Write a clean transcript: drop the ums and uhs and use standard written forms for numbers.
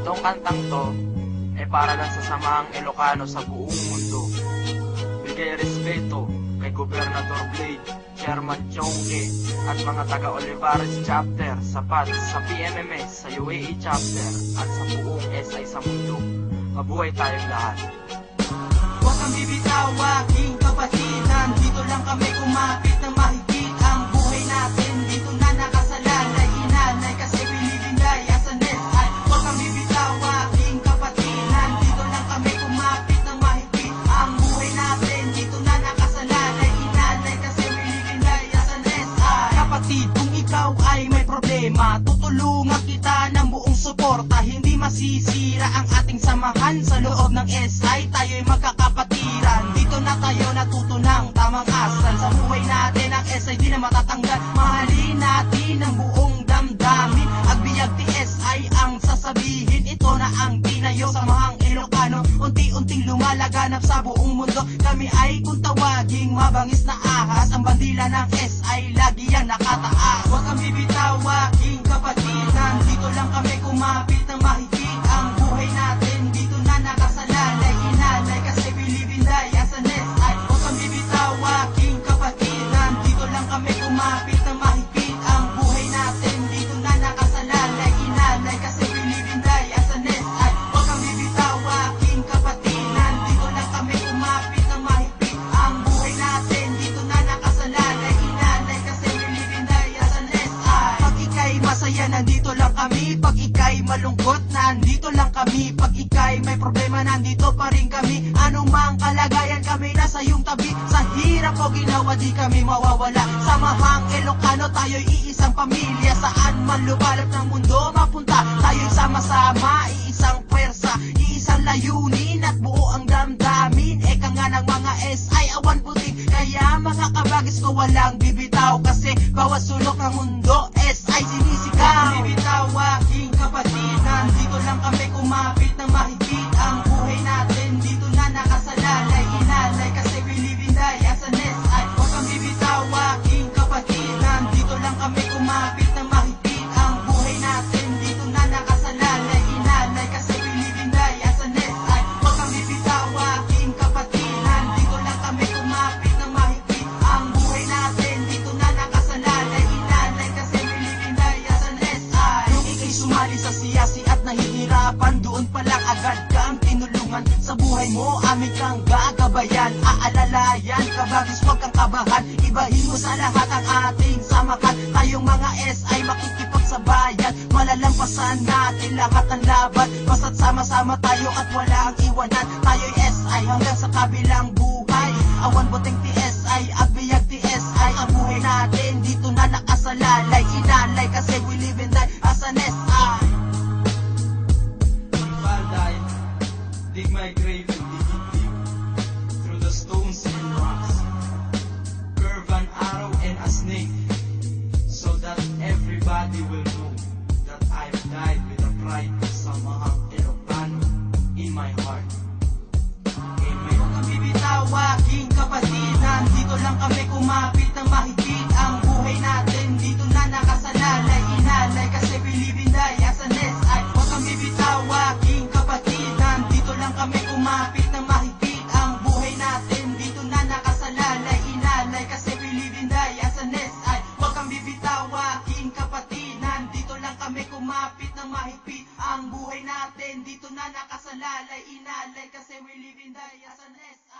Itong kantang to ay para lang sa samahang Ilocano sa buong mundo. Bigay respeto kay Gobernador Blade, Chairman Chongke at mga taga-Olivares Chapter, sapat sa PMMS, sa UAE Chapter at sa buong SI sa mundo. Mabuhay tayong lahat. Huwag kang bibitaw, aking kapatidan. Dito lang kami kumapit ng mahigit. Ang buhay natin dito na nakasalalay. Inalay kasi binibinday as an SI. Huwag kang bibitaw, aking kapatidan. Dito lang kami kumapit ng mahigit. Ang buhay natin dito na nakasalalay. Inalay kasi binibinday as an SI. Kapatid, kung ikaw ay may problema, tutulungan kita ng buong suporta. Hindi masisira ang ating samahan sa loob ng SI. Tayo'y magkakapatiran. Dito na tayo natuto ng tamang asal. Sa buhay natin ang SI di na matatanggal. Mahalin natin ang buong damdamin. Agbiag TSI ang sasabihin. Ito na ang tinayo sa mahang Ilocano. Unti-unting lumalaganap sa buong mundo. Kami ay kung tawaging mabangis na ahas. Ang bandila ng SI lagi yan nakataas. Huwag kang bibitaw, aking kapatidan. Dito lang kami kumapit ng mahigit. Ang buhay natin dito na nakasalalay. Inalay kasi binibinday as an SI. Huwag kang bibitaw, aking kapatidan. Dito lang kami kumapit ng mahigit. Ang buhay natin dito na nakasalalay. Inalay kasi binibinday as an SI. Huwag kang bibitaw, aking kapatidan. Dito lang kami kumapit ng mahigit. Ang buhay natin dito na nakasalalay. Inalay kasi binibinday as an SI. Pag ika'y masaya, nandito lang kami. Pag ika'y malungkot, nandito lang kami. Pag ika'y may problema, nandito pa rin kami. Anumang kalagayan, kami nasa iyong tabi. Sa hirap o ginawa, di kami mawawala. Sa mahang Ilocano, tayo'y iisang pamilya. Saan man lubalap ng mundo mapunta, tayo'y sama-sama, iisang pwersa, iisang layunin at buo ang damdamin. Eka nga ng mga SI, awan puting. Kaya mga kabagis ko walang bibitaw. Kasi bawat sulok ng mundo, SI sinisigaw. Bibitaw, aking kapatidan. Dito lang kami kumapit ng mahigit. Ang buhay natin dito na nakasalalay. Inalay kasi binibinday as an SI. Huwag kang bibitaw, aking kapatidan. Dito lang kami kumapit ng mahigit. Ang buhay natin dito na nakasalalay. Inalay kasi binibinday as an SI. Huwag kang bibitaw, aking kapatidan. Dito lang kami kumapit ng mahigit. Ang buhay natin dito na nakasalalay. Inalay kasi binibinday as an SI. Yung ika'y sumali sa siyasi at nahihirapan, doon pa lang agad kang tinulungan. Sa buhay mo, amin kang gagabayan. Aalalayan, kabagis huwag kang kabahan. Ibahin mo sa lahat ang ating samakan. Tayong mga SI makikipagsabayan. Malalampasan natin lahat ng laban. Basta't sama-sama tayo at wala ang iwanan. Tayo'y SI hanggang sa kabilang buhay. Awan buting TSI, agbiag TSI. Ang buhay natin dito na nakasalalay. Inalay kasi we live and die as an SI. If I'll die, dig my grave and dig it deep through the stones and rocks. Curve an arrow and a snake, so that everybody will know that I've died with a pride sa mahang Ilocano in my heart. Amen. Huwag kang bibitaw, aking kapatidan. Dito lang kami kumapit ng mahigit. Ang buhay natin dito na nakasalalay. Inalay kasi binibinday as an SI. Huwag kang bibitaw, aking kapatidan. Dito lang kami kumapit ng mahigit. Ang buhay natin dito na nakasalalay. Inalay kasi binibinday as an SI. Huwag kang bibitaw, aking kapatidan. Dito lang kami kumapit ng mahigpit. Ang buhay natin dito na nakasalalay. Inalay kasi we live and die as an SI.